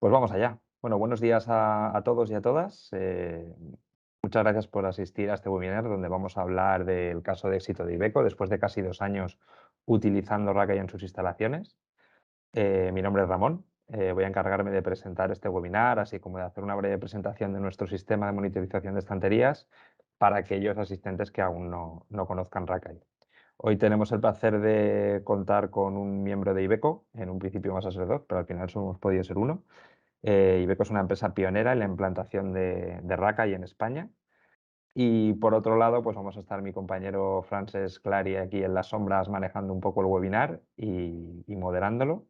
Pues vamos allá. Bueno, buenos días a todos y a todas. Muchas gracias por asistir a este webinar donde vamos a hablar del caso de éxito de Iveco después de casi 2 años utilizando Rakai en sus instalaciones. Mi nombre es Ramón. Voy a encargarme de presentar este webinar, así como de hacer una breve presentación de nuestro sistema de monitorización de estanterías para aquellos asistentes que aún no conozcan Rakai. Hoy tenemos el placer de contar con un miembro de Iveco. En un principio vamos a ser dos, pero al final solo hemos podido ser uno. Iveco es una empresa pionera en la implantación de Rakai en España. Y por otro lado, pues vamos a estar mi compañero Frances Clary aquí en las sombras manejando un poco el webinar y moderándolo.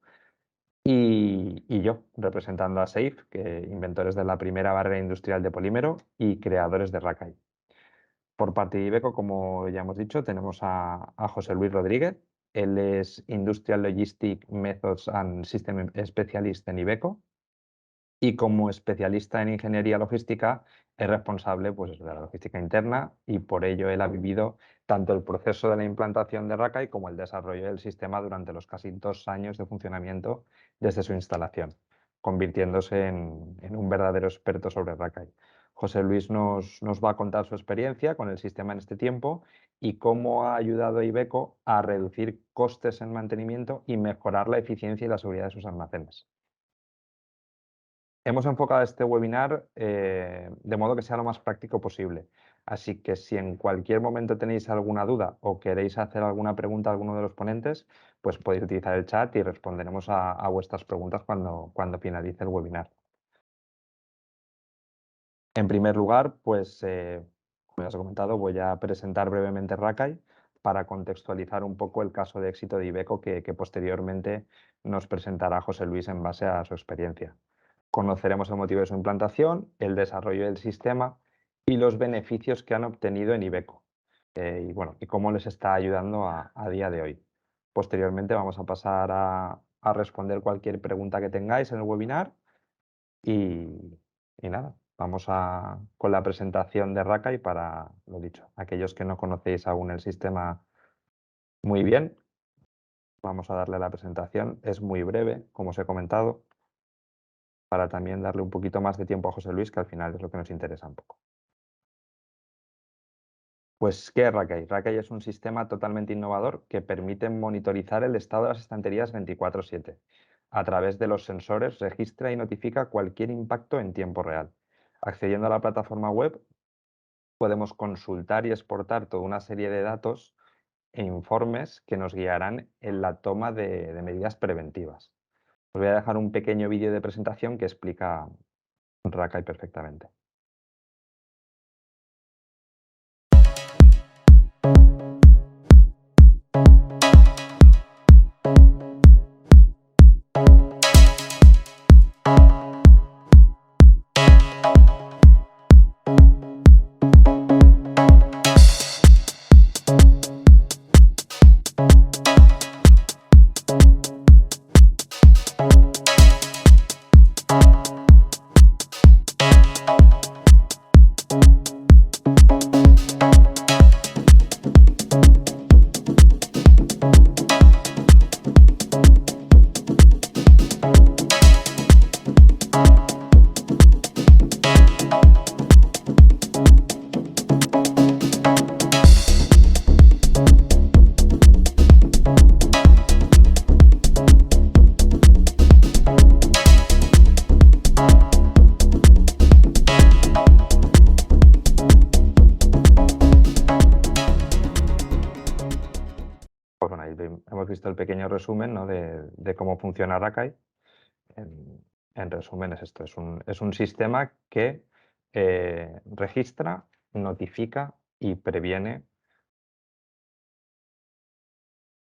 Y yo representando a SAFE, inventores de la primera barrera industrial de polímero y creadores de Rakai. Por parte de Iveco, como ya hemos dicho, tenemos a José Luis Rodríguez. Él es Industrial Logistic Methods and System Specialist en Iveco. Y como especialista en ingeniería logística es responsable pues, de la logística interna y por ello él ha vivido tanto el proceso de la implantación de Rakai como el desarrollo del sistema durante los casi 2 años de funcionamiento desde su instalación, convirtiéndose en un verdadero experto sobre Rakai. José Luis nos va a contar su experiencia con el sistema en este tiempo y cómo ha ayudado a Iveco a reducir costes en mantenimiento y mejorar la eficiencia y la seguridad de sus almacenes. Hemos enfocado este webinar de modo que sea lo más práctico posible. Así que si en cualquier momento tenéis alguna duda o queréis hacer alguna pregunta a alguno de los ponentes, pues podéis utilizar el chat y responderemos a vuestras preguntas cuando finalice el webinar. En primer lugar, pues como ya os he comentado, voy a presentar brevemente Rakai para contextualizar un poco el caso de éxito de Iveco que posteriormente nos presentará José Luis en base a su experiencia. Conoceremos el motivo de su implantación, el desarrollo del sistema y los beneficios que han obtenido en Iveco y cómo les está ayudando a día de hoy. Posteriormente vamos a pasar a responder cualquier pregunta que tengáis en el webinar y nada, vamos con la presentación de Rakai para, lo dicho, aquellos que no conocéis aún el sistema muy bien, vamos a darle la presentación. Es muy breve, como os he comentado, para también darle un poquito más de tiempo a José Luis, que al final es lo que nos interesa un poco. Pues, ¿qué es Rakai? Rakai es un sistema totalmente innovador que permite monitorizar el estado de las estanterías 24/7. A través de los sensores registra y notifica cualquier impacto en tiempo real. Accediendo a la plataforma web, podemos consultar y exportar toda una serie de datos e informes que nos guiarán en la toma de medidas preventivas. Os voy a dejar un pequeño vídeo de presentación que explica Rakai perfectamente. Pues bueno, ahí hemos visto el pequeño resumen, ¿no? de cómo funciona Rakai. En resumen es esto, es un sistema que registra, notifica y previene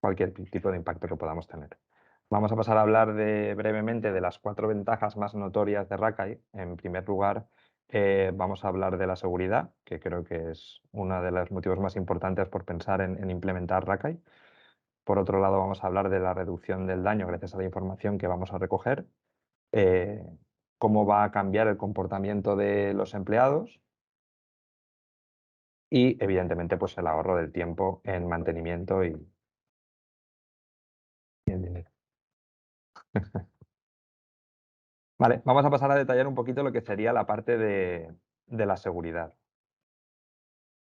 cualquier tipo de impacto que podamos tener. Vamos a pasar a hablar brevemente de las 4 ventajas más notorias de Rakai. En primer lugar, vamos a hablar de la seguridad, que creo que es uno de los motivos más importantes por pensar en implementar Rakai. Por otro lado, vamos a hablar de la reducción del daño gracias a la información que vamos a recoger, eh, cómo va a cambiar el comportamiento de los empleados y, evidentemente, pues el ahorro del tiempo en mantenimiento y en dinero. Vale, vamos a pasar a detallar un poquito lo que sería la parte de la seguridad.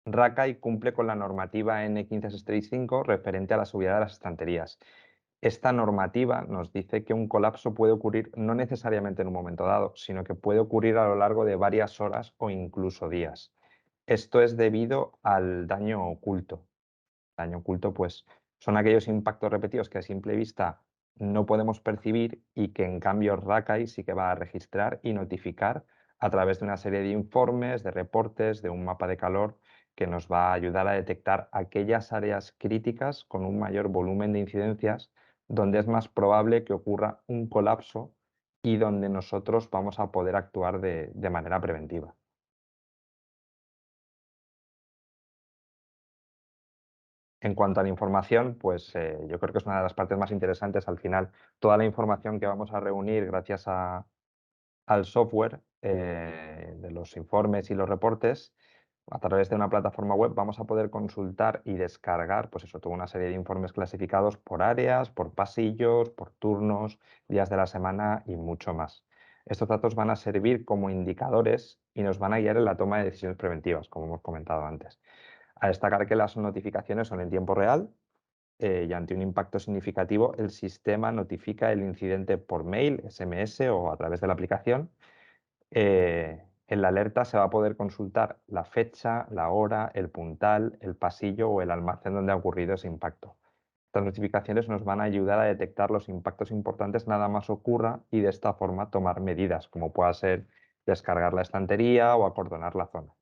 Rakai cumple con la normativa N15635 referente a la seguridad de las estanterías. Esta normativa nos dice que un colapso puede ocurrir no necesariamente en un momento dado, sino que puede ocurrir a lo largo de varias horas o incluso días. Esto es debido al daño oculto. Daño oculto, pues, son aquellos impactos repetidos que a simple vista no podemos percibir y que en cambio Rakai sí que va a registrar y notificar a través de una serie de informes, de reportes, de un mapa de calor que nos va a ayudar a detectar aquellas áreas críticas con un mayor volumen de incidencias donde es más probable que ocurra un colapso y donde nosotros vamos a poder actuar de manera preventiva. En cuanto a la información, pues yo creo que es una de las partes más interesantes. Al final, toda la información que vamos a reunir gracias al software de los informes y los reportes, a través de una plataforma web vamos a poder consultar y descargar, pues eso, toda una serie de informes clasificados por áreas, por pasillos, por turnos, días de la semana y mucho más. Estos datos van a servir como indicadores y nos van a guiar en la toma de decisiones preventivas, como hemos comentado antes. A destacar que las notificaciones son en tiempo real y ante un impacto significativo, el sistema notifica el incidente por mail, SMS o a través de la aplicación. En la alerta se va a poder consultar la fecha, la hora, el puntal, el pasillo o el almacén donde ha ocurrido ese impacto. Estas notificaciones nos van a ayudar a detectar los impactos importantes nada más ocurra y de esta forma tomar medidas, como pueda ser descargar la estantería o acordonar la zona.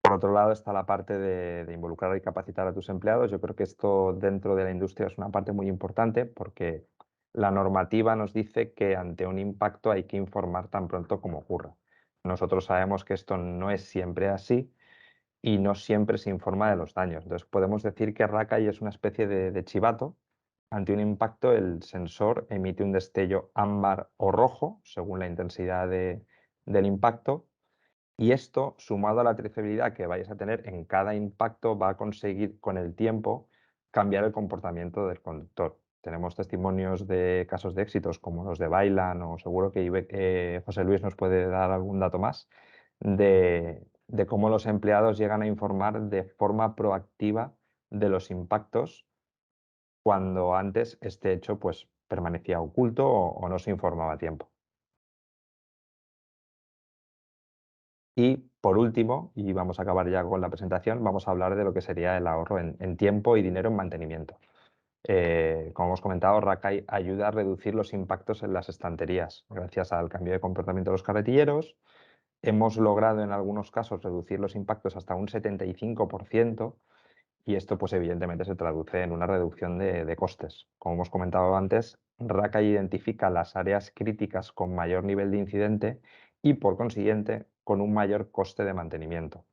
Por otro lado, está la parte de involucrar y capacitar a tus empleados. Yo creo que esto dentro de la industria es una parte muy importante porque la normativa nos dice que ante un impacto hay que informar tan pronto como ocurra. Nosotros sabemos que esto no es siempre así y no siempre se informa de los daños. Entonces, podemos decir que Rakai es una especie de chivato. Ante un impacto, el sensor emite un destello ámbar o rojo, según la intensidad del impacto, y esto, sumado a la trazabilidad que vayas a tener en cada impacto, va a conseguir con el tiempo cambiar el comportamiento del conductor. Tenemos testimonios de casos de éxitos como los de Bailan o seguro que José Luis nos puede dar algún dato más de cómo los empleados llegan a informar de forma proactiva de los impactos cuando antes este hecho pues, permanecía oculto o no se informaba a tiempo. Y por último, y vamos a acabar ya con la presentación, vamos a hablar de lo que sería el ahorro en tiempo y dinero en mantenimiento. Como hemos comentado, Rakai ayuda a reducir los impactos en las estanterías. Gracias al cambio de comportamiento de los carretilleros, hemos logrado en algunos casos reducir los impactos hasta un 75% y esto pues evidentemente se traduce en una reducción de costes. Como hemos comentado antes, Rakai identifica las áreas críticas con mayor nivel de incidente y por consiguiente con un mayor coste de mantenimiento.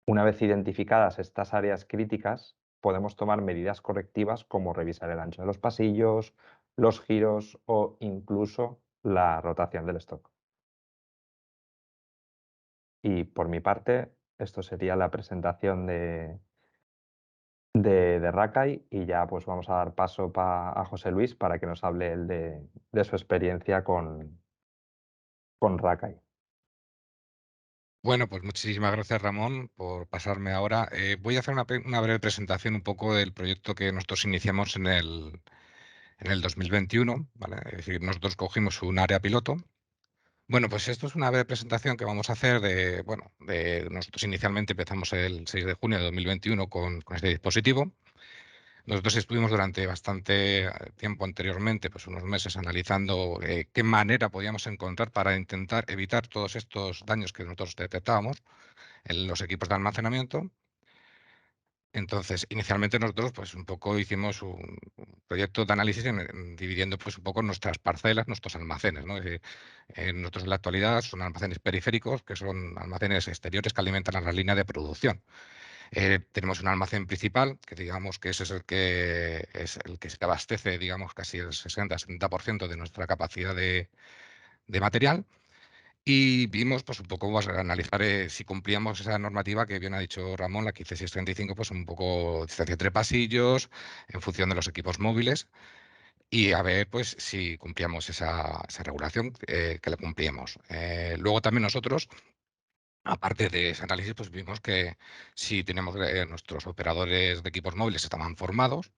Una vez identificadas estas áreas críticas, podemos tomar medidas correctivas como revisar el ancho de los pasillos, los giros o incluso la rotación del stock. Y por mi parte, esto sería la presentación de Rakai y ya pues vamos a dar paso a José Luis para que nos hable él de su experiencia con Rakai. Bueno, pues muchísimas gracias, Ramón, por pasarme ahora. Voy a hacer una breve presentación un poco del proyecto que nosotros iniciamos en el 2021, ¿vale? Es decir, nosotros cogimos un área piloto. Bueno, pues esto es una breve presentación que vamos a hacer nosotros inicialmente empezamos el 6 de junio de 2021 con este dispositivo. Nosotros estuvimos durante bastante tiempo anteriormente, pues unos meses, analizando qué manera podíamos encontrar para intentar evitar todos estos daños que nosotros detectábamos en los equipos de almacenamiento. Entonces, inicialmente nosotros, pues un poco hicimos un proyecto de análisis dividiendo pues un poco nuestras parcelas, nuestros almacenes, ¿no? Es decir, nosotros en la actualidad son almacenes periféricos, que son almacenes exteriores que alimentan a la línea de producción. Tenemos un almacén principal, que digamos que ese es el que se abastece, digamos, casi el 60-70% de nuestra capacidad de material. Y vimos, pues, un poco, pues, analizar, si cumplíamos esa normativa que bien ha dicho Ramón, la 15635, pues, un poco distancia entre pasillos, en función de los equipos móviles. y a ver pues si cumplíamos esa regulación, que la cumplíamos. Luego también nosotros, aparte de ese análisis, pues vimos que si tenemos nuestros operadores de equipos móviles estaban formados,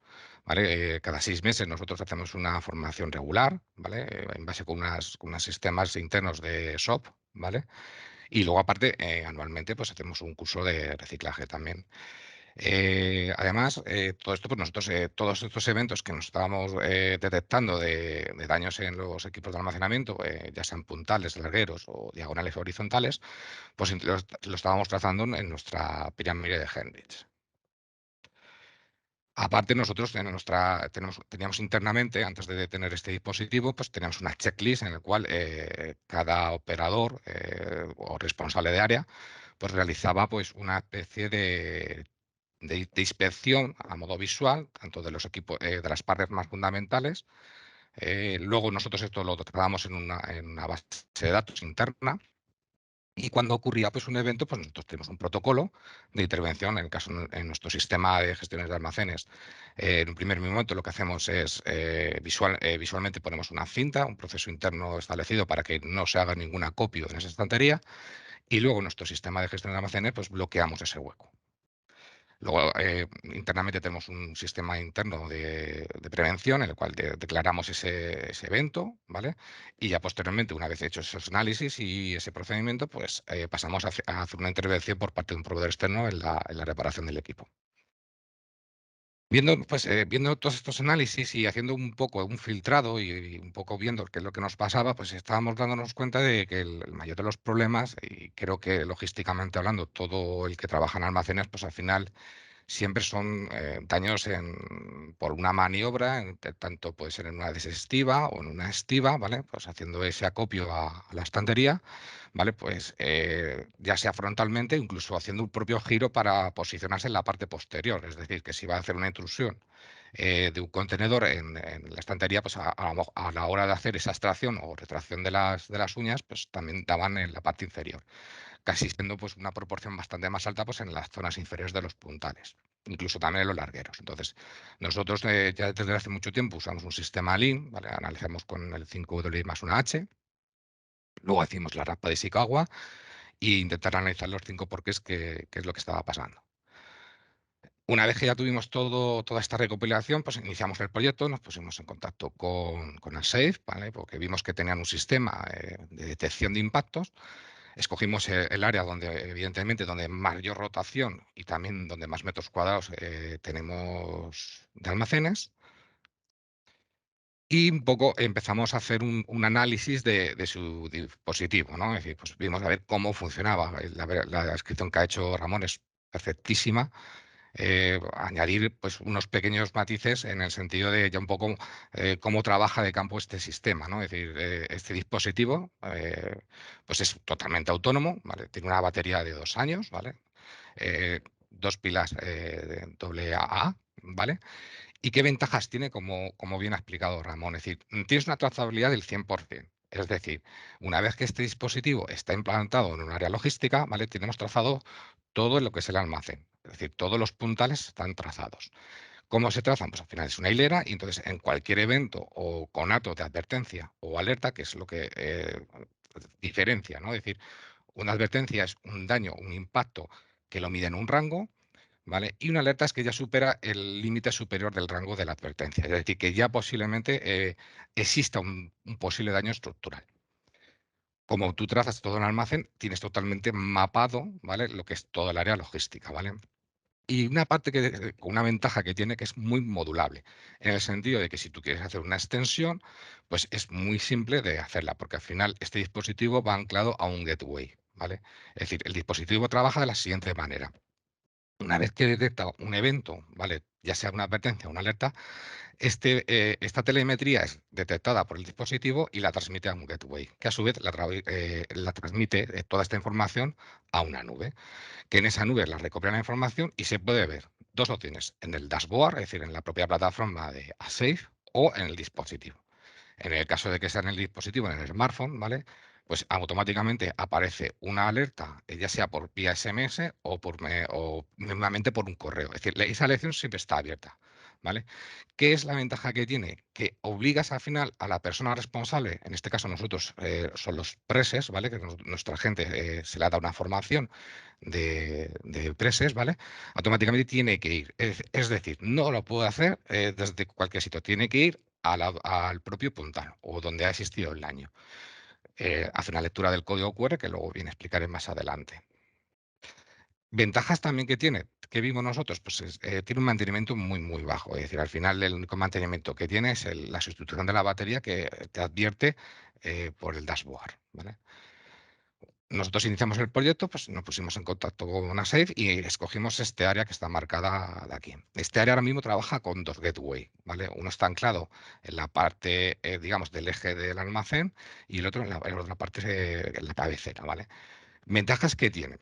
¿vale? Cada 6 meses nosotros hacemos una formación regular, ¿vale? En base con unos sistemas internos de SOP, ¿vale? Y luego aparte, anualmente, pues hacemos un curso de reciclaje también. Además, todo esto, pues nosotros, todos estos eventos que nos estábamos detectando de daños en los equipos de almacenamiento, ya sean puntales, largueros o diagonales horizontales, pues lo estábamos trazando en nuestra pirámide de Hendrix. Aparte, nosotros teníamos internamente, antes de tener este dispositivo, pues teníamos una checklist en la cual cada operador o responsable de área pues realizaba pues una especie de inspección a modo visual, tanto de los equipos, de las partes más fundamentales. Luego nosotros esto lo tratábamos en una base de datos interna. Y cuando ocurría pues, un evento, pues nosotros tenemos un protocolo de intervención. En el caso, en nuestro sistema de gestiones de almacenes, en un primer momento lo que hacemos es visualmente ponemos una cinta, un proceso interno establecido para que no se haga ningún acopio en esa estantería, y luego nuestro sistema de gestión de almacenes pues bloqueamos ese hueco. Luego, internamente tenemos un sistema interno de prevención en el cual declaramos ese evento, ¿vale? Y ya posteriormente, una vez hechos esos análisis y ese procedimiento, pues pasamos a hacer una intervención por parte de un proveedor externo en la reparación del equipo. Viendo todos estos análisis y haciendo un poco un filtrado y un poco viendo qué es lo que nos pasaba, pues estábamos dándonos cuenta de que el mayor de los problemas, y creo que logísticamente hablando, todo el que trabaja en almacenes, pues al final siempre son daños por una maniobra, tanto puede ser en una desestiva o en una estiva, ¿vale? Pues haciendo ese acopio a la estantería, ¿vale? Pues ya sea frontalmente, incluso haciendo un propio giro para posicionarse en la parte posterior. Es decir, que si va a hacer una intrusión de un contenedor en la estantería, pues a la hora de hacer esa extracción o retracción de las uñas, pues también daban en la parte inferior, casi siendo pues una proporción bastante más alta pues en las zonas inferiores de los puntales, incluso también en los largueros. Entonces, nosotros ya desde hace mucho tiempo usamos un sistema Lean, ¿vale? Analizamos con el 5W más una H, luego hicimos la rapa de Ishikawa e intentar analizar los 5 porqués que es lo que estaba pasando. Una vez que ya tuvimos toda esta recopilación, pues iniciamos el proyecto, nos pusimos en contacto con el SAFE, ¿vale? Porque vimos que tenían un sistema de detección de impactos. Escogimos el área donde, evidentemente, donde mayor rotación y también donde más metros cuadrados tenemos de almacenes. Y un poco empezamos a hacer un análisis de su dispositivo, ¿no? Es decir, pues vimos a ver cómo funcionaba. La descripción que ha hecho Ramón es perfectísima. Añadir pues unos pequeños matices en el sentido de ya un poco cómo trabaja de campo este sistema, ¿no? Es decir, este dispositivo pues es totalmente autónomo, ¿vale? Tiene una batería de 2 años, ¿vale? Dos pilas de AA, ¿vale? ¿Y qué ventajas tiene, como bien ha explicado Ramón? Es decir, tienes una trazabilidad del 100%. Es decir, una vez que este dispositivo está implantado en un área logística, ¿vale? Tenemos trazado todo lo que es el almacén. Es decir, todos los puntales están trazados. ¿Cómo se trazan? Pues al final es una hilera y entonces en cualquier evento o conato de advertencia o alerta, que es lo que diferencia, ¿no? Es decir, una advertencia es un daño, un impacto que lo mide en un rango, ¿vale? Y una alerta es que ya supera el límite superior del rango de la advertencia, es decir, que ya posiblemente exista un posible daño estructural. Como tú trazas todo un almacén, tienes totalmente mapado, ¿vale? Lo que es todo el área logística, ¿vale? Y una parte una ventaja que tiene que es muy modulable, en el sentido de que si tú quieres hacer una extensión, pues es muy simple de hacerla, porque al final este dispositivo va anclado a un gateway, ¿vale? Es decir, el dispositivo trabaja de la siguiente manera. Una vez que detecta un evento, ¿vale? Ya sea una advertencia o una alerta, esta telemetría es detectada por el dispositivo y la transmite a un gateway, que a su vez la transmite toda esta información a una nube, que en esa nube la recopila la información y se puede ver dos opciones: en el dashboard, es decir, en la propia plataforma de ASAFE, o en el dispositivo. En el caso de que sea en el dispositivo, en el smartphone, ¿vale? Pues automáticamente aparece una alerta, ya sea por vía SMS o mismamente por un correo. Es decir, esa lección siempre está abierta, ¿vale? ¿Qué es la ventaja que tiene? Que obligas al final a la persona responsable, en este caso nosotros son los preses, ¿vale? Que nuestra gente se le ha dado una formación de preses, ¿vale? Automáticamente tiene que ir. Es decir, no lo puede hacer desde cualquier sitio, tiene que ir al propio puntal o donde ha existido el daño. Hace una lectura del código QR que luego viene a explicaré más adelante. Ventajas también que vimos nosotros, pues tiene un mantenimiento muy, muy bajo. Es decir, al final el único mantenimiento que tiene es la sustitución de la batería que te advierte por el dashboard, ¿vale? Nosotros iniciamos el proyecto, pues nos pusimos en contacto con una Safe y escogimos este área que está marcada de aquí. Este área ahora mismo trabaja con dos gateway, ¿vale? Uno está anclado en la parte, digamos, del eje del almacén y el otro en la otra parte, en la cabecera, ¿vale? Ventajas que tiene.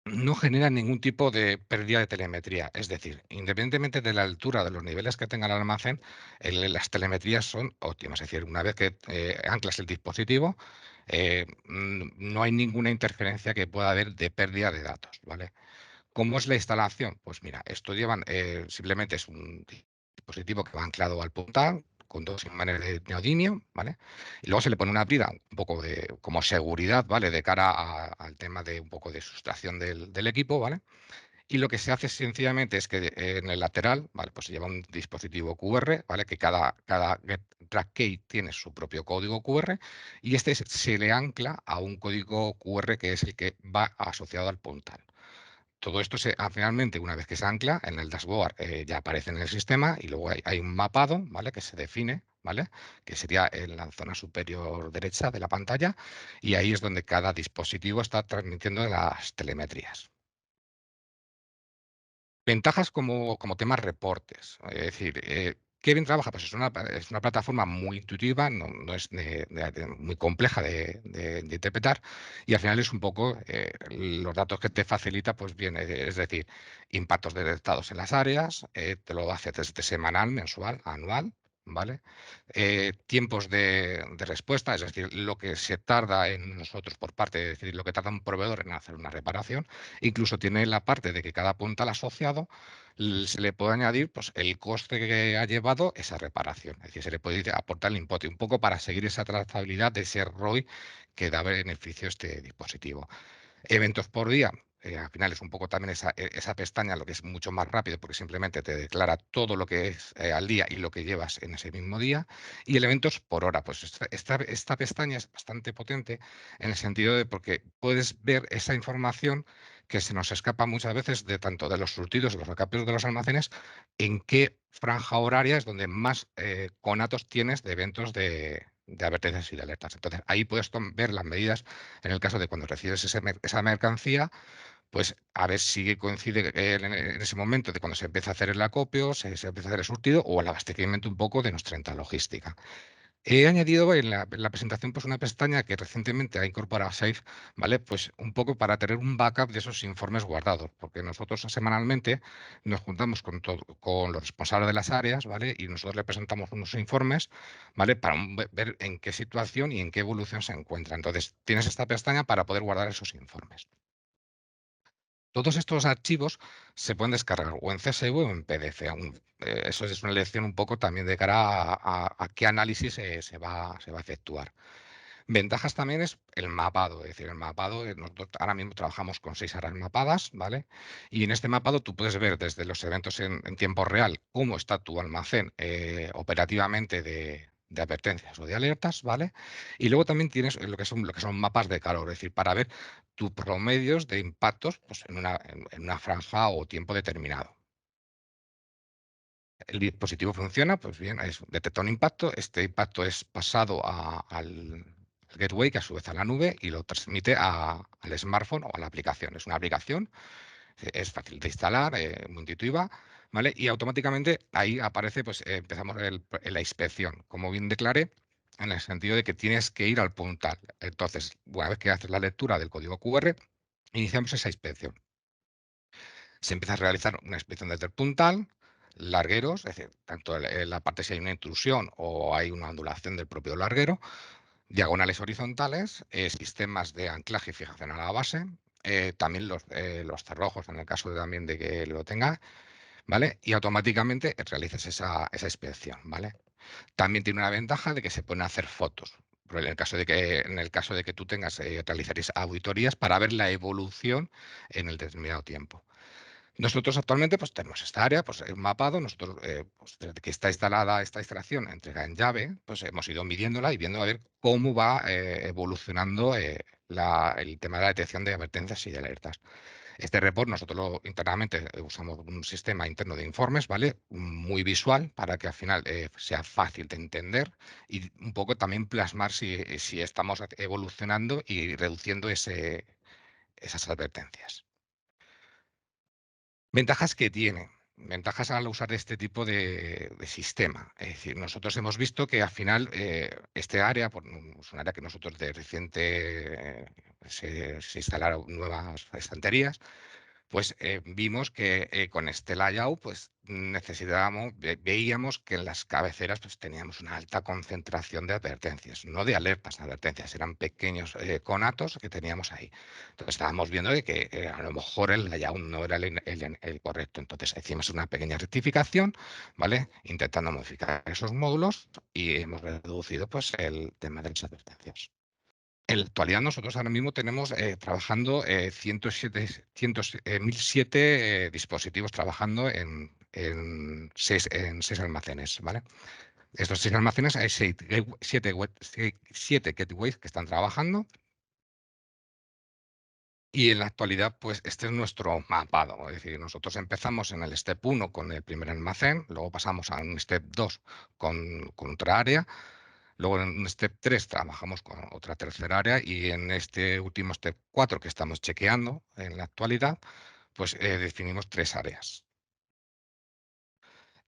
No genera ningún tipo de pérdida de telemetría. Es decir, independientemente de la altura de los niveles que tenga el almacén, las telemetrías son óptimas. Es decir, una vez que anclas el dispositivo, no hay ninguna interferencia que pueda haber de pérdida de datos, ¿vale? ¿Cómo es la instalación? Pues mira, esto llevan, simplemente es un dispositivo que va anclado al puntal con dos imanes de neodimio, ¿vale? Y luego se le pone una brida un poco de como seguridad, ¿vale? De cara al tema de un poco de sustracción del equipo, ¿vale? Y lo que se hace sencillamente es que en el lateral, ¿vale? Pues se lleva un dispositivo QR, ¿vale? Que cada track key tiene su propio código QR y este se le ancla a un código QR que es el que va asociado al puntal. Todo esto finalmente, una vez que se ancla en el dashboard, ya aparece en el sistema y luego hay un mapado, ¿vale? Que se define, ¿vale? Que sería en la zona superior derecha de la pantalla y ahí es donde cada dispositivo está transmitiendo las telemetrías. Ventajas como temas reportes, es decir, ¿qué bien trabaja? Pues es una plataforma muy intuitiva, no es muy compleja de interpretar y al final es un poco los datos que te facilita, pues bien, es decir, impactos detectados en las áreas, te lo hace desde semanal, mensual, anual, ¿vale? Tiempos de respuesta, es decir, lo que se tarda en nosotros por parte, es decir, lo que tarda un proveedor en hacer una reparación. Incluso tiene la parte de que cada puntal asociado se le puede añadir pues, el coste que ha llevado esa reparación. Es decir, se le puede aportar el importe un poco para seguir esa trazabilidad de ese ROI que da beneficio a este dispositivo. Eventos por día. Al final es un poco también esa pestaña, lo que es mucho más rápido, porque simplemente te declara todo lo que es al día y lo que llevas en ese mismo día. Y el eventos por hora. Pues esta pestaña es bastante potente en el sentido de porque puedes ver esa información que se nos escapa muchas veces de tanto de los surtidos, los recapitos de los almacenes, en qué franja horaria es donde más conatos tienes de eventos de advertencias y de alertas. Entonces, ahí puedes ver las medidas en el caso de cuando recibes esa mercancía, pues a ver si coincide en ese momento de cuando se empieza a hacer el acopio, se empieza a hacer el surtido o el abastecimiento un poco de nuestra enta logística. He añadido en la presentación pues una pestaña que recientemente ha incorporado Safe, ¿vale? Pues un poco para tener un backup de esos informes guardados, porque nosotros semanalmente nos juntamos con los responsables de las áreas, ¿vale? Y nosotros le presentamos unos informes, ¿vale? Para ver en qué situación y en qué evolución se encuentra. Entonces, tienes esta pestaña para poder guardar esos informes. Todos estos archivos se pueden descargar o en CSV o en PDF. Eso es una elección un poco también de cara a qué análisis se va a efectuar. Ventajas también es el mapado, es decir, el mapado, nosotros ahora mismo trabajamos con 6 áreas mapadas, ¿vale? Y en este mapado tú puedes ver desde los eventos en tiempo real cómo está tu almacén operativamente de advertencias o de alertas, ¿vale? Y luego también tienes lo que son mapas de calor, es decir, para ver tus promedios de impactos pues, en una franja o tiempo determinado. El dispositivo funciona, pues bien, detecta un impacto, este impacto es pasado al gateway, que a su vez a la nube, y lo transmite al smartphone o a la aplicación. Es una aplicación, es fácil de instalar, muy intuitiva, ¿vale? Y automáticamente ahí aparece, pues empezamos la inspección, como bien declaré, en el sentido de que tienes que ir al puntal. Entonces, una vez que haces la lectura del código QR, iniciamos esa inspección. Se empieza a realizar una inspección desde el puntal, largueros, es decir, tanto en la parte si hay una intrusión o hay una ondulación del propio larguero, diagonales horizontales, sistemas de anclaje y fijación a la base, también los cerrojos en el caso también de que lo tenga, ¿vale? Y automáticamente realizas esa inspección, ¿vale? También tiene una ventaja de que se pueden hacer fotos. Pero en el caso de que tú tengas, realizaréis auditorías para ver la evolución en el determinado tiempo. Nosotros actualmente pues tenemos esta área, pues un mapado, nosotros pues, desde que está instalada esta instalación entrega en llave, pues hemos ido midiéndola y viendo a ver cómo va evolucionando el tema de la detección de advertencias y de alertas. Este report nosotros internamente usamos un sistema interno de informes, ¿vale? Muy visual para que al final sea fácil de entender y un poco también plasmar si estamos evolucionando y reduciendo esas advertencias. Ventajas que tiene. Ventajas al usar este tipo de sistema. Es decir, nosotros hemos visto que al final este área, es un área que nosotros de reciente se instalaron nuevas estanterías, pues vimos que con este layout pues necesitábamos, veíamos que en las cabeceras pues teníamos una alta concentración de advertencias, no de alertas, advertencias, eran pequeños conatos que teníamos ahí. Entonces estábamos viendo de que a lo mejor el layout no era el correcto. Entonces hicimos una pequeña rectificación, ¿vale? Intentando modificar esos módulos y hemos reducido pues el tema de las advertencias. En la actualidad nosotros ahora mismo tenemos trabajando 1007 dispositivos trabajando en seis almacenes, ¿vale? Estos 6 almacenes hay 7 gateways que están trabajando y en la actualidad, pues este es nuestro mapado. Es decir, nosotros empezamos en el step 1 con el primer almacén, luego pasamos a un step 2 con otra área. Luego en un step 3 trabajamos con otra tercera área y en este último step 4 que estamos chequeando en la actualidad, pues definimos 3 áreas.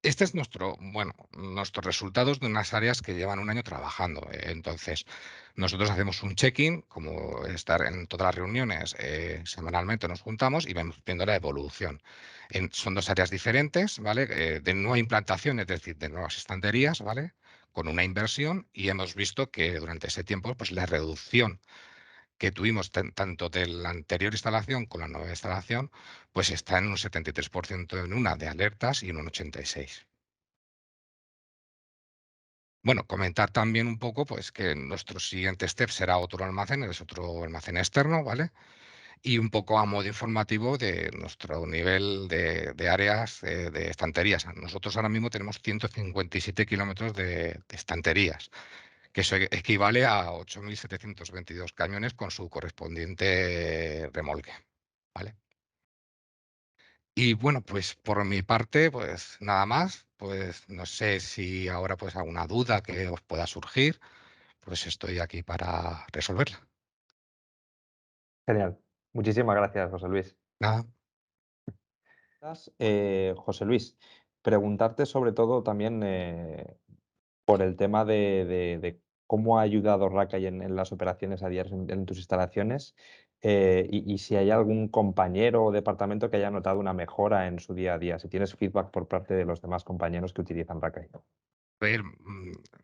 Este es nuestros resultados de unas áreas que llevan un año trabajando. Entonces, nosotros hacemos un check-in, como estar en todas las reuniones, semanalmente nos juntamos y vamos viendo la evolución. Son 2 áreas diferentes, ¿vale? De nueva implantación, es decir, de nuevas estanterías, ¿vale? Con una inversión y hemos visto que durante ese tiempo, pues la reducción que tuvimos tanto de la anterior instalación con la nueva instalación, pues está en un 73% en una de alertas y en un 86%. Bueno, comentar también un poco, pues, que nuestro siguiente step será otro almacén, es otro almacén externo, ¿vale? Y un poco a modo informativo de nuestro nivel de áreas de estanterías. Nosotros ahora mismo tenemos 157 kilómetros de estanterías, que eso equivale a 8.722 camiones con su correspondiente remolque, ¿vale? Y bueno, pues por mi parte, pues nada más, pues no sé si ahora pues alguna duda que os pueda surgir, pues estoy aquí para resolverla. Genial. Muchísimas gracias, José Luis. Nada, José Luis, preguntarte sobre todo también por el tema de cómo ha ayudado Rakai en las operaciones a diario en tus instalaciones, y si hay algún compañero o departamento que haya notado una mejora en su día a día, si tienes feedback por parte de los demás compañeros que utilizan Rakai. a ver,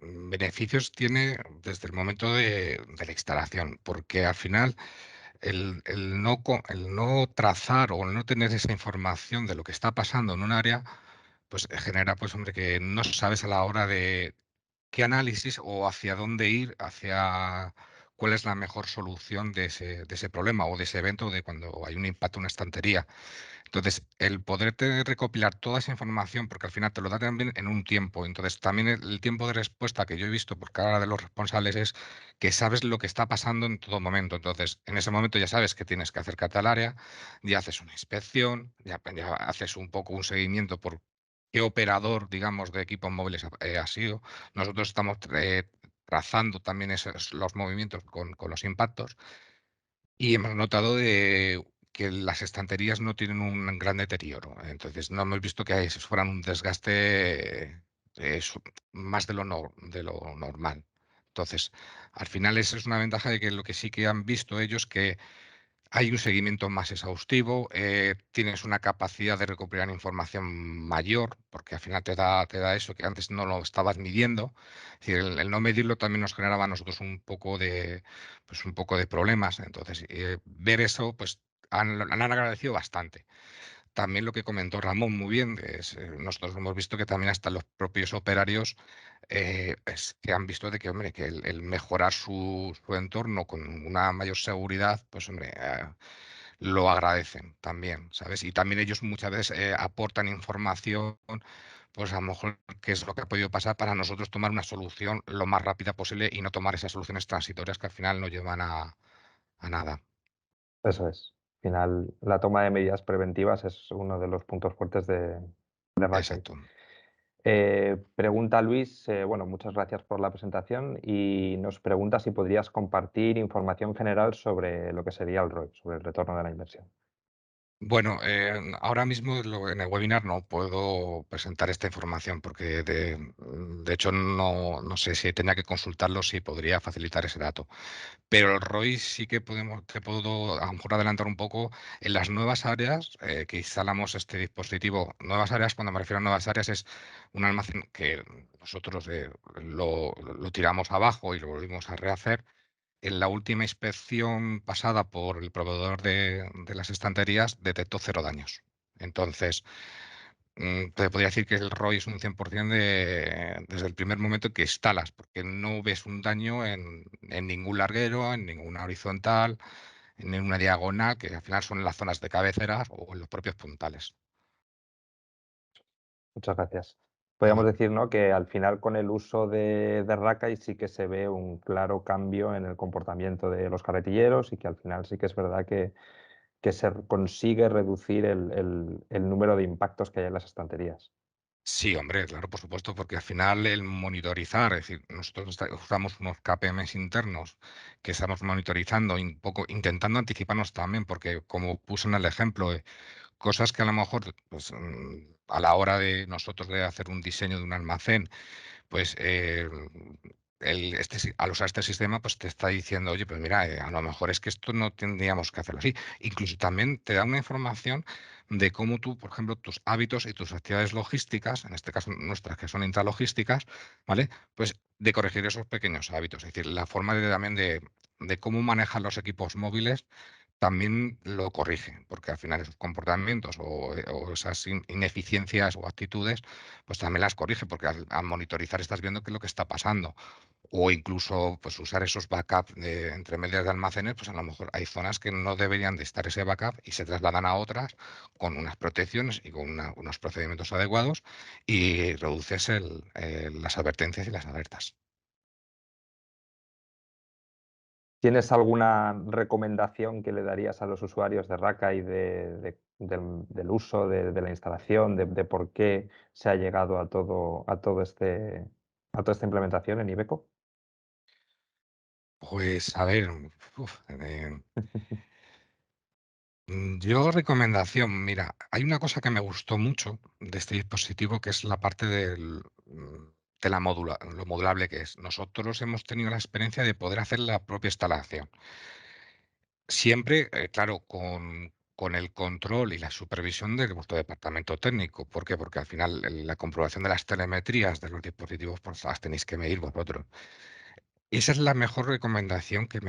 beneficios tiene desde el momento de la instalación, porque al final el no trazar o el no tener esa información de lo que está pasando en un área, pues genera, pues hombre, que no sabes a la hora de qué análisis o hacia dónde ir, hacia cuál es la mejor solución de ese problema o de ese evento de cuando hay un impacto en una estantería. Entonces, el poderte recopilar toda esa información, porque al final te lo da también en un tiempo. Entonces, también el tiempo de respuesta que yo he visto por cada de los responsables es que sabes lo que está pasando en todo momento. Entonces, en ese momento ya sabes que tienes que acercarte al área, ya haces una inspección, ya haces un poco un seguimiento por qué operador, digamos, de equipos móviles ha sido. Nosotros estamos trazando también los movimientos con los impactos y hemos notado que las estanterías no tienen un gran deterioro. Entonces, no hemos visto que fueran un desgaste más de lo normal. Entonces, al final esa es una ventaja de que lo que sí que han visto ellos que hay un seguimiento más exhaustivo, tienes una capacidad de recopilar información mayor, porque al final te da eso que antes no lo estabas midiendo. Es decir, el no medirlo también nos generaba a nosotros un poco de problemas. Entonces, ver eso, pues han agradecido bastante. también lo que comentó Ramón muy bien, es, nosotros hemos visto que también hasta los propios operarios que han visto de que, hombre, que el mejorar su entorno con una mayor seguridad, pues, hombre, lo agradecen también, ¿sabes? Y también ellos muchas veces aportan información, pues a lo mejor qué es lo que ha podido pasar para nosotros tomar una solución lo más rápida posible y no tomar esas soluciones transitorias que al final no llevan a nada. Eso es. Al final, la toma de medidas preventivas es uno de los puntos fuertes de Rackeye. Exacto. Pregunta Luis, bueno, muchas gracias por la presentación y nos pregunta si podrías compartir información general sobre lo que sería el ROI, sobre el retorno de la inversión. Bueno, ahora mismo en el webinar no puedo presentar esta información porque de hecho no sé si tenía que consultarlo, si podría facilitar ese dato. Pero el ROI sí que te puedo a lo mejor adelantar un poco en las nuevas áreas que instalamos este dispositivo. Nuevas áreas, cuando me refiero a nuevas áreas, es un almacén que nosotros lo tiramos abajo y lo volvimos a rehacer. En la última inspección pasada por el proveedor de las estanterías detectó 0 daños. Entonces, te podría decir que el ROI es un 100% desde el primer momento que instalas, porque no ves un daño en ningún larguero, en ninguna horizontal, en ninguna diagonal, que al final son en las zonas de cabeceras o en los propios puntales. Muchas gracias. Podríamos ¿Vale? decir, ¿no?, que al final con el uso de Rackeye sí que se ve un claro cambio en el comportamiento de los carretilleros y que al final sí que es verdad que consigue reducir el número de impactos que hay en las estanterías. Sí, hombre, claro, por supuesto, porque al final el monitorizar, es decir, nosotros usamos unos KPMs internos que estamos monitorizando y un poco intentando anticiparnos también, porque como puse en el ejemplo, cosas que a lo mejor, pues, a la hora de nosotros de hacer un diseño de un almacén, pues al usar este sistema, pues te está diciendo, oye, pues mira, a lo mejor es que esto no tendríamos que hacerlo así. Incluso también te da una información de cómo tú, por ejemplo, tus hábitos y tus actividades logísticas, en este caso nuestras que son intralogísticas, ¿vale? Pues de corregir esos pequeños hábitos. Es decir, la forma también de cómo manejan los equipos móviles también lo corrige, porque al final esos comportamientos o esas ineficiencias o actitudes, pues también las corrige, porque al monitorizar estás viendo qué es lo que está pasando. O incluso pues usar esos backups entre medias de almacenes, pues a lo mejor hay zonas que no deberían de estar ese backup y se trasladan a otras con unas protecciones y con unos procedimientos adecuados y reduces las advertencias y las alertas. ¿Tienes alguna recomendación que le darías a los usuarios de Rackeye del uso, de la instalación, de por qué se ha llegado a toda esta implementación en Iveco? Pues a ver, yo recomendación, mira, hay una cosa que me gustó mucho de este dispositivo que es la parte de lo modulable que es. Nosotros hemos tenido la experiencia de poder hacer la propia instalación. Siempre, claro, con el control y la supervisión de vuestro departamento técnico. ¿Por qué? Porque al final la comprobación de las telemetrías de los dispositivos pues las tenéis que medir vosotros. Esa es la mejor recomendación que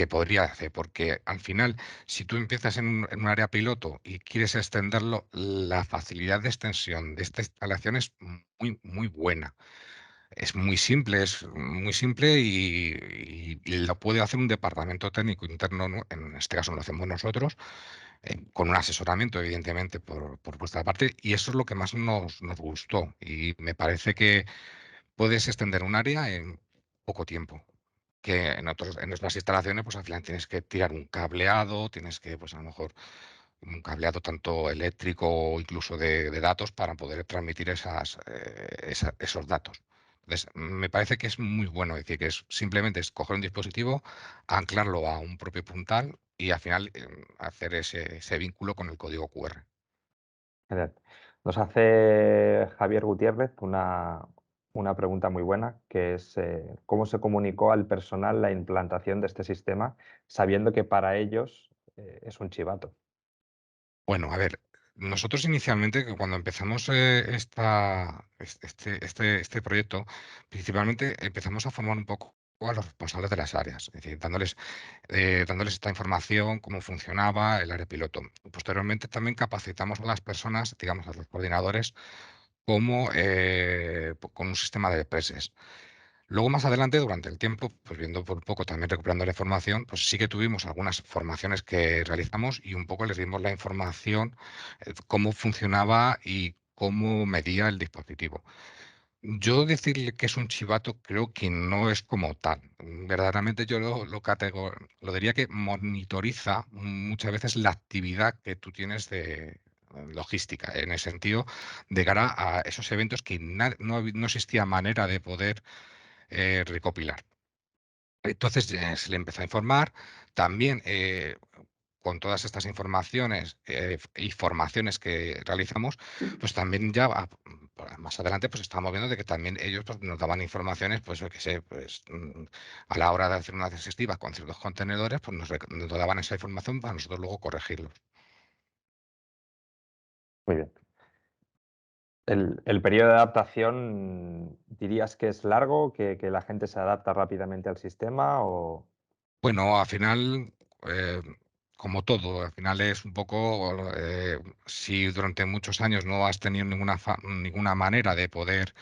podría hacer, porque al final, si tú empiezas en un área piloto y quieres extenderlo, la facilidad de extensión de esta instalación es muy, muy buena. Es muy simple y lo puede hacer un departamento técnico interno, ¿no? En este caso lo hacemos nosotros, con un asesoramiento, evidentemente, por vuestra parte, y eso es lo que más nos gustó. Y me parece que puedes extender un área en poco tiempo, que en otras instalaciones, pues al final tienes que tirar un cableado, tienes que, pues a lo mejor, un cableado tanto eléctrico o incluso de datos para poder transmitir esos datos. Entonces, me parece que es muy bueno, es decir, que simplemente es coger un dispositivo, anclarlo a un propio puntal y al final hacer ese vínculo con el código QR. Genial. Nos hace Javier Gutiérrez una pregunta muy buena, que es ¿cómo se comunicó al personal la implantación de este sistema, sabiendo que para ellos es un chivato? Bueno, a ver, nosotros inicialmente, que cuando empezamos este proyecto, principalmente empezamos a formar un poco o a los responsables de las áreas, es decir, dándoles esta información, cómo funcionaba el área piloto. Posteriormente también capacitamos a las personas, digamos, a los coordinadores, como con un sistema de preses. Luego, más adelante, durante el tiempo, pues viendo por un poco, también recuperando la información, pues sí que tuvimos algunas formaciones que realizamos y un poco les dimos la información, cómo funcionaba y cómo medía el dispositivo. Yo decirle que es un chivato creo que no es como tal. Verdaderamente yo lo diría que monitoriza muchas veces la actividad que tú tienes de logística, en el sentido de cara a esos eventos que no existía manera de poder recopilar. Entonces, se le empezó a informar. También, con todas estas informaciones, y formaciones que realizamos, pues también ya más adelante, pues estábamos viendo de que también ellos, pues, nos daban informaciones, pues, yo qué sé, pues, a la hora de hacer una digestiva con ciertos contenedores, pues nos daban esa información para nosotros luego corregirlos. Muy bien. El periodo de adaptación, ¿dirías que es largo, que la gente se adapta rápidamente al sistema o...? Bueno, al final, como todo, al final es un poco, si durante muchos años no has tenido ninguna manera de poder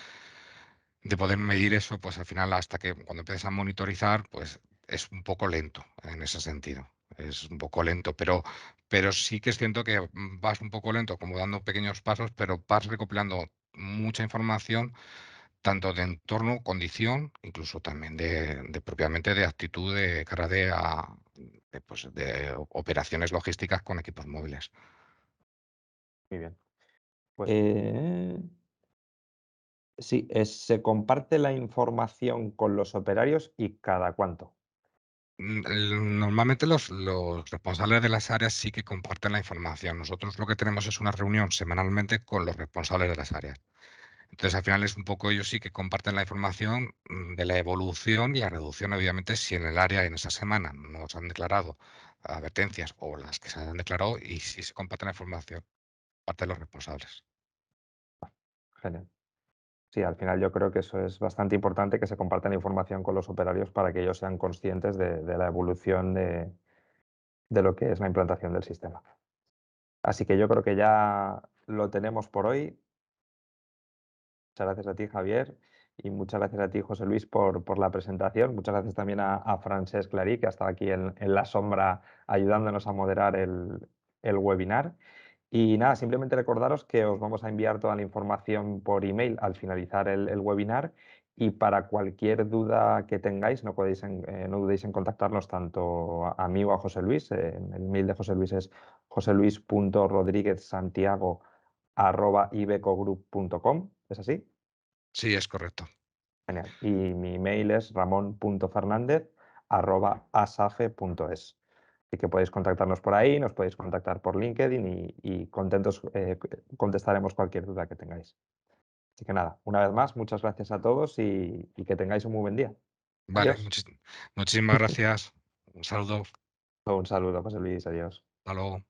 medir eso, pues al final hasta que cuando empiezas a monitorizar, pues es un poco lento en ese sentido. Es un poco lento, pero sí que es cierto que vas un poco lento, como dando pequeños pasos, pero vas recopilando mucha información, tanto de entorno, condición, incluso también de propiamente de actitud de cara pues, de operaciones logísticas con equipos móviles. Muy bien. Pues, sí, se comparte la información con los operarios y cada cuánto. Normalmente los responsables de las áreas sí que comparten la información. Nosotros lo que tenemos es una reunión semanalmente con los responsables de las áreas. Entonces, al final es un poco ellos sí que comparten la información de la evolución y la reducción, obviamente, si en el área en esa semana no se han declarado advertencias o las que se han declarado y si se comparte la información, parte de los responsables. Genial. Sí, al final yo creo que eso es bastante importante, que se comparta la información con los operarios para que ellos sean conscientes de la evolución de lo que es la implantación del sistema. Así que yo creo que ya lo tenemos por hoy. Muchas gracias a ti, Javier, y muchas gracias a ti, José Luis, por la presentación. Muchas gracias también a Francesc Clarí, que ha estado aquí en la sombra ayudándonos a moderar el webinar. Y nada, simplemente recordaros que os vamos a enviar toda la información por email al finalizar el webinar y para cualquier duda que tengáis no dudéis en contactarnos tanto a mí o a José Luis. El email de José Luis es joseluis.rodriguezsantiago@ibecogroup.com. ¿Es así? Sí, es correcto. Genial. Y mi email es ramon.fernandez@asafe.es. Así que podéis contactarnos por ahí, nos podéis contactar por LinkedIn y contentos contestaremos cualquier duda que tengáis. Así que nada, una vez más, muchas gracias a todos y que tengáis un muy buen día. Vale, Adiós. muchísimas gracias. Un saludo. Un saludo, José Luis. Adiós. Hasta luego.